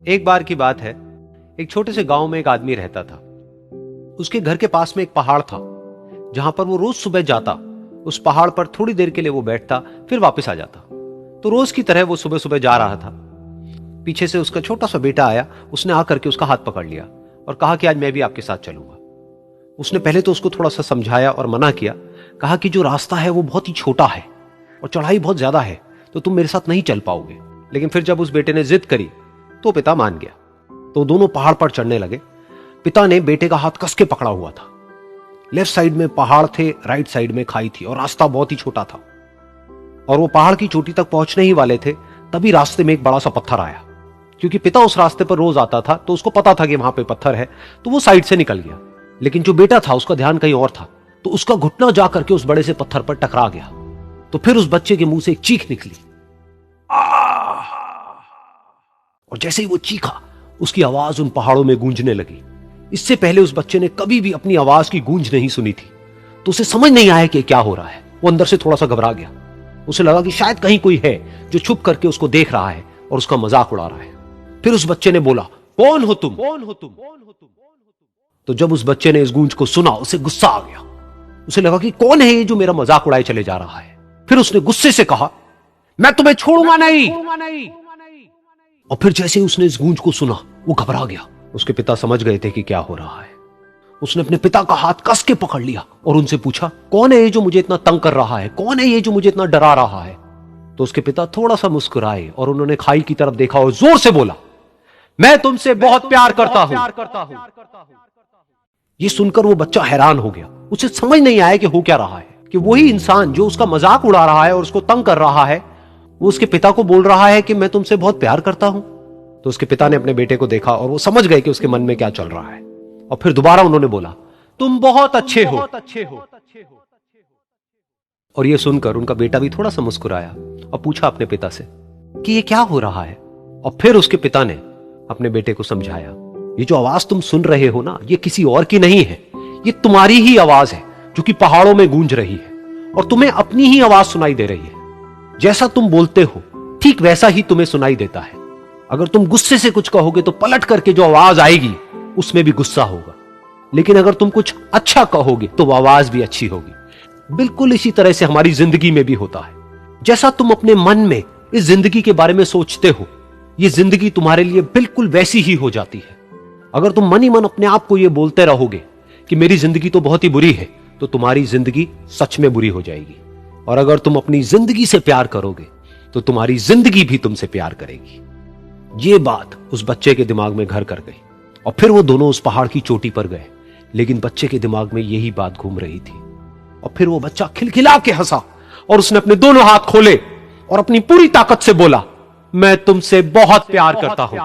एक बार की बात है, एक छोटे से गांव में एक आदमी रहता था। उसके घर के पास में एक पहाड़ था, जहां पर वो रोज सुबह जाता। उस पहाड़ पर थोड़ी देर के लिए वो बैठता, फिर वापस आ जाता। तो रोज की तरह वो सुबह सुबह जा रहा था। पीछे से उसका छोटा सा बेटा आया। उसने आकर के उसका हाथ पकड़ लिया और कहा कि आज मैं भी आपके साथ चलूंगा। उसने पहले तो उसको थोड़ा सा समझाया और मना किया। कहा कि जो रास्ता है वो बहुत ही छोटा है और चढ़ाई बहुत ज्यादा है, तो तुम मेरे साथ नहीं चल पाओगे। लेकिन फिर जब उस बेटे ने जिद करी तो पिता मान गया। तो दोनों पहाड़ पर चढ़ने लगे। पिता ने बेटे का हाथ कस के पकड़ा हुआ था। लेफ्ट साइड में पहाड़ थे, राइट साइड में खाई थी और रास्ता बहुत ही छोटा था। और वो पहाड़ की चोटी तक पहुंचने ही वाले थे, तभी रास्ते में एक बड़ा सा पत्थर आया। क्योंकि पिता उस रास्ते पर रोज आता था, तो उसको पता था कि वहां पे पत्थर है, तो वो साइड से निकल गया। लेकिन जो बेटा था उसका ध्यान कहीं और था, तो उसका घुटना जा करके उस बड़े से पत्थर पर टकरा गया। तो फिर उस बच्चे के मुंह से एक चीख निकली। और जैसे ही वो चीखा, उसकी आवाज उन पहाड़ों में गूंजने लगी। इससे पहले उस बच्चे ने कभी भी अपनी आवाज की गूंज नहीं सुनी थी, तो उसे समझ नहीं आया कि क्या हो रहा है। वो अंदर से थोड़ा सा घबरा गया। उसे लगा कि शायद कहीं कोई है जो छुप करके उसको देख रहा है और उसका मजाक उड़ा रहा है। फिर उस बच्चे ने बोला, कौन हो तुम? कौन हो तुम? तो जब उस बच्चे ने इस गूंज को सुना, उसे गुस्सा आ गया। उसे लगा कि कौन है ये जो मेरा मजाक उड़ाए चले जा रहा है। फिर उसने गुस्से से कहा, मैं तुम्हें छोड़ूंगा नहीं। और फिर जैसे ही उसने इस गूंज को सुना, वो घबरा गया। उसके पिता समझ गए थे कि क्या हो रहा है। उसने अपने पिता का हाथ कस के पकड़ लिया और उनसे पूछा, कौन है ये जो मुझे इतना तंग कर रहा है? कौन है ये जो मुझे इतना डरा रहा है? तो उसके पिता थोड़ा सा मुस्कुराए और उन्होंने खाई की तरफ देखा और जोर से बोला, मैं तुमसे बहुत प्यार करता हूं। ये सुनकर वो बच्चा हैरान हो गया। उसे समझ नहीं आया कि हो क्या रहा है, कि वही इंसान जो उसका मजाक उड़ा रहा है और उसको तंग कर रहा है, वो उसके पिता को बोल रहा है कि मैं तुमसे बहुत प्यार करता हूं। तो उसके पिता ने अपने बेटे को देखा और वो समझ गए कि उसके मन में क्या चल रहा है। और फिर दोबारा उन्होंने बोला, तुम बहुत अच्छे हो। और ये सुनकर उनका बेटा भी थोड़ा सा मुस्कुराया और पूछा अपने पिता से कि ये क्या हो रहा है। और फिर उसके पिता ने अपने बेटे को समझाया, ये जो आवाज तुम सुन रहे हो ना, ये किसी और की नहीं है, ये तुम्हारी ही आवाज है जो कि पहाड़ों में गूंज रही है और तुम्हें अपनी ही आवाज सुनाई दे रही है। जैसा तुम बोलते हो ठीक वैसा ही तुम्हें सुनाई देता है। अगर तुम गुस्से से कुछ कहोगे तो पलट करके जो आवाज आएगी उसमें भी गुस्सा होगा, लेकिन अगर तुम कुछ अच्छा कहोगे तो वो आवाज भी अच्छी होगी। बिल्कुल इसी तरह से हमारी जिंदगी में भी होता है। जैसा तुम अपने मन में इस जिंदगी के बारे में सोचते हो, ये जिंदगी तुम्हारे लिए बिल्कुल वैसी ही हो जाती है। अगर तुम मन ही मन अपने आप को ये बोलते रहोगे कि मेरी जिंदगी तो बहुत ही बुरी है, तो तुम्हारी जिंदगी सच में बुरी हो जाएगी। और अगर तुम अपनी जिंदगी से प्यार करोगे तो तुम्हारी जिंदगी भी तुमसे प्यार करेगी। ये बात उस बच्चे के दिमाग में घर कर गई और फिर वो दोनों उस पहाड़ की चोटी पर गए। लेकिन बच्चे के दिमाग में यही बात घूम रही थी। और फिर वो बच्चा खिलखिला के हंसा और उसने अपने दोनों हाथ खोले और अपनी पूरी ताकत से बोला, मैं तुमसे बहुत प्यार करता हूं।